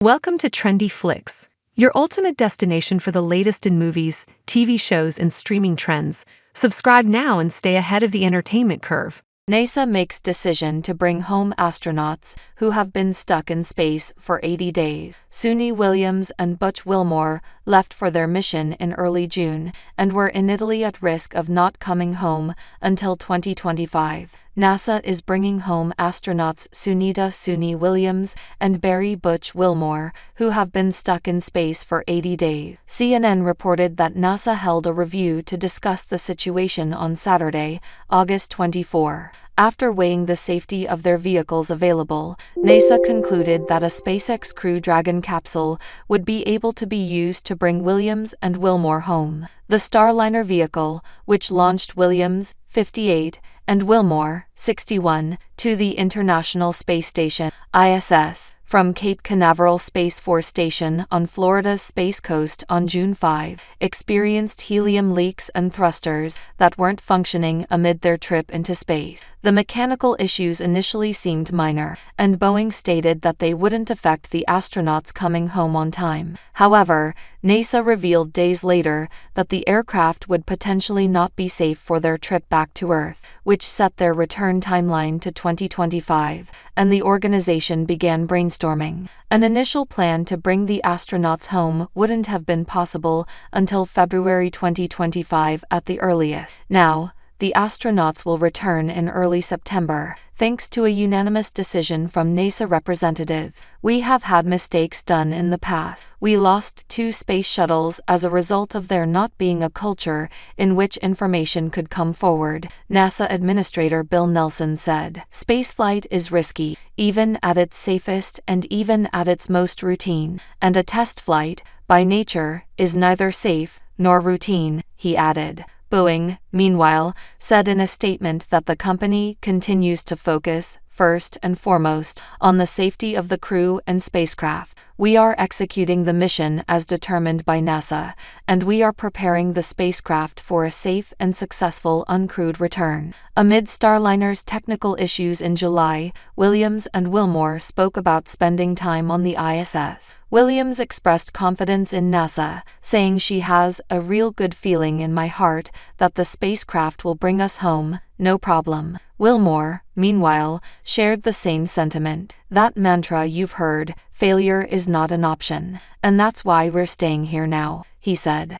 Welcome to Trendy Flicks, your ultimate destination for the latest in movies, TV shows, and streaming trends. Subscribe now and stay ahead of the entertainment curve. NASA makes decision to bring home astronauts who have been stuck in space for 80 days. Suni Williams and Butch Wilmore left for their mission in early June and were in Italy at risk of not coming home until 2025. NASA is bringing home astronauts Sunita Suni Williams and Barry Butch Wilmore, who have been stuck in space for 80 days. CNN reported that NASA held a review to discuss the situation on Saturday, August 24. After weighing the safety of their vehicles available, NASA concluded that a SpaceX Crew Dragon capsule would be able to be used to bring Williams and Wilmore home. The Starliner vehicle, which launched Williams, 58, and Wilmore, 61, to the International Space Station, ISS, from Cape Canaveral Space Force Station on Florida's Space Coast on June 5, experienced helium leaks and thrusters that weren't functioning amid their trip into space. The mechanical issues initially seemed minor, and Boeing stated that they wouldn't affect the astronauts coming home on time. However, NASA revealed days later that the aircraft would potentially not be safe for their trip back to Earth, which set their return timeline to 2025, and the organization began brainstorming. An initial plan to bring the astronauts home wouldn't have been possible until February 2025 at the earliest. Now, the astronauts will return in early September, thanks to a unanimous decision from NASA representatives. We have had mistakes done in the past. We lost 2 space shuttles as a result of there not being a culture in which information could come forward, NASA Administrator Bill Nelson said. Spaceflight is risky, even at its safest and even at its most routine, and a test flight, by nature, is neither safe nor routine, he added. Boeing, meanwhile, said in a statement that the company continues to focus, first and foremost, on the safety of the crew and spacecraft. We are executing the mission as determined by NASA, and we are preparing the spacecraft for a safe and successful uncrewed return. Amid Starliner's technical issues in July, Williams and Wilmore spoke about spending time on the ISS. Williams expressed confidence in NASA, saying she has a real good feeling in my heart that the spacecraft will bring us home, no problem. Wilmore, meanwhile, shared the same sentiment. That mantra you've heard, failure is not an option, and that's why we're staying here now, he said.